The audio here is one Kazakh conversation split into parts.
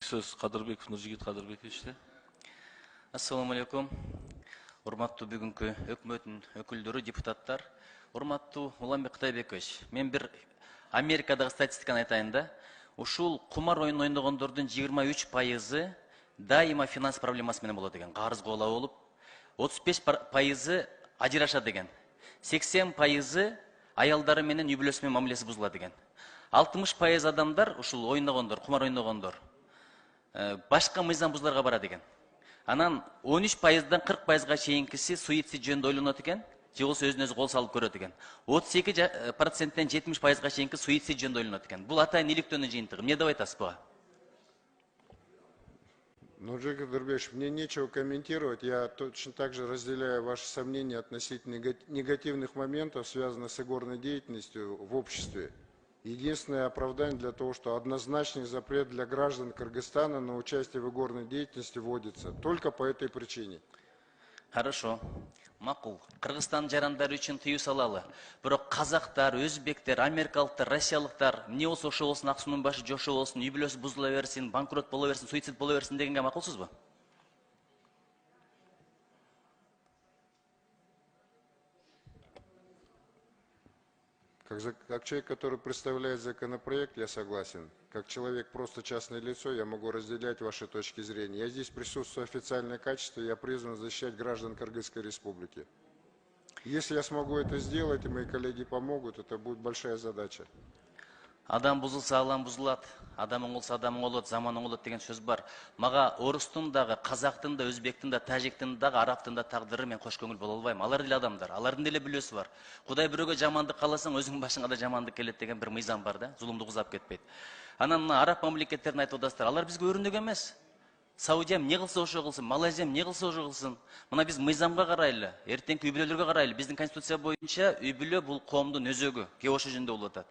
сөз Кадырбеков Нуржигит Кадырбековичте. Ассаламу алейкум. Урматтуу бүгүнкү өкмөттүн өкүлдөрү, депутаттар. Урматтуу Уланбек Кытайбекович, мен бир Америкадагы статистиканы айтайын да. Ушул кумар оюн ойногондордун 23% дайыма финанс проблемасы менен болот деген. Карыз коола болуп, 35% ажырашат деген. 80% аялдары менен үй бүлөсү менен мамилеси бузулат деген. 60% адамдар ушул ойногондор, кумар ойногондор башка мыйзам бузууларга барат деген. Анан 13%дан 40%га чейинкиси суицид жөнүндө ойлонот экен, же болбосо өзүнө өзү кол салып көрөт экен. 32%ден 70%га чейинки суицид жөнүндө ойлонот экен. Бул атайын иликтөөнүн жыйынтыгы. Эмне деп айтасыз буга? Нуржик Кадырбекович, мне нечего комментировать. Я точно так же разделяю ваши сомнения относительно негативных моментов, связанных с игорной деятельностью в обществе. Единственное оправдание для того, что однозначный запрет для граждан Кыргызстана на участие в игорной деятельности вводится. Только по этой причине. Хорошо. Макул. Кыргызстан жарандары үчүн тыюу салалы. Бирок казактар, өзбектер, америкалыктар, россиялыктар эмне болсо ошо болсун, Аксунун башы жошо болсун, үй бүлөсү бузула берсин, банкрот боло берсин, суицид боло берсин дегенге макулсузбу? Как человек, который представляет законопроект, я согласен. Как человек, просто частное лицо, я могу разделять ваши точки зрения. Я здесь присутствую в официальном качестве, я призван защищать граждан Кыргызской Республики. Если я смогу это сделать, и мои коллеги помогут, это будет большая задача. Адам бузулса алам бузулат, адам оңолса адам оңолот, заман оңолот деген сөз бар. Мага орустун дагы, казактын да, өзбектин да, тажиктин дагы, арабтын да тагдыры мен кош көңүл боло албайм. Алар деле адамдар, алардын деле бүлөсү бар. Кудай бирөөгө жамандык кааласаң, өзүңүн башыңа да жамандык келет деген бир мыйзам бар да, зулумдук узап кетпейт. Анан мына араб мамлекеттерин айтып атасыздар, алар бизге өрүнөк эмес. Саудия эмне кылса ошо кылсын, Малайзия эмне кылса ошо кылсын. Мына биз мыйзамга карайлы, эртеңки үй бүлөлөргө карайлы. Биздин конституция боюнча үй бүлө бул коомдун өзөгү, кээ ошо жөнүндө болуп атат.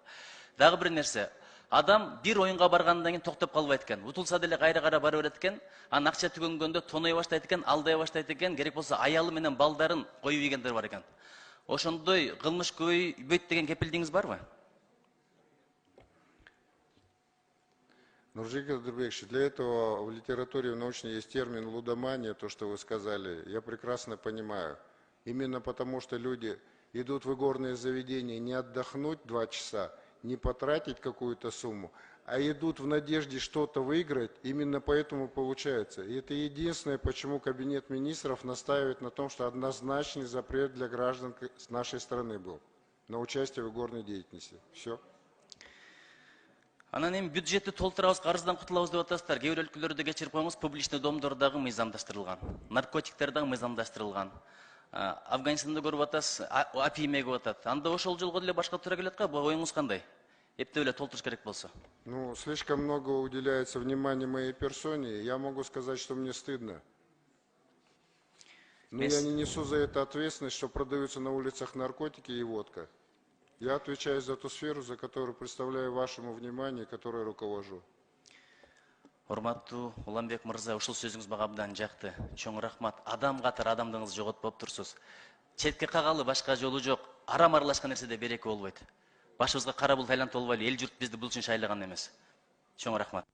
Дагы бир нерсе, адам бир оюнга баргандан кийин токтоп калбайт экен. Утулса деле кайра бара берет экен. Анан акча түгөнгөндө тоной баштайт экен, алдай баштайт экен. Керек болсо аялы менен балдарын коюп ийгендер бар экен. Ошондой кылмыш көбөйбөйт деген кепилдигиңиз барбы? Нуржик Кадырбекович, для этого в литературе научной есть термин лудомания, то, что вы сказали. Я прекрасно понимаю. Именно потому, что люди идут в игорные заведения не отдохнуть 2 часа, не потратить какую-то сумму, а идут в надежде что-то выиграть, именно поэтому получается. И это единственное, почему Кабинет министров настаивает на том, что однозначный запрет для граждан с нашей страны был на участие в игорной деятельности. Все. Анан эми бюджетти толтурабыз, карыздан кутулабыз деп атасыздар. Кээ бир өлкөлөрдө кечирип коюңуз, публичный домдор дагы мыйзамдаштырылган, наркотиктер дагы мыйзамдаштырылган. Афганистанда көрүп атасыз, апий мегип атат. Анда ошол жолго деле башка туура келет го, буга оюңуз кандай? Эптеп эле толтуруш керек болсо. Ну, слишком много уделяется внимания моей персоне. Я могу сказать, что мне стыдно. Но я не несу за это ответственность, что продаются на улицах наркотики и водка. Я отвечаю за ту сферу, за которую представляю вашему вниманию, которой руковожу. Урматтуу Уланбек мырза, ушул сөзүңүз мага абдан жакты. Чоң рахмат. Адам катары адамдыгыңызды жоготпоп турсуз. Четке кагалы башка жолу жок. Арам аралашкан нерседе береке болбойт. Башыбызга кара булут айлантып албайлы. Эл журт бизди бул үчүн шайлаган эмес. Чоң рахмат.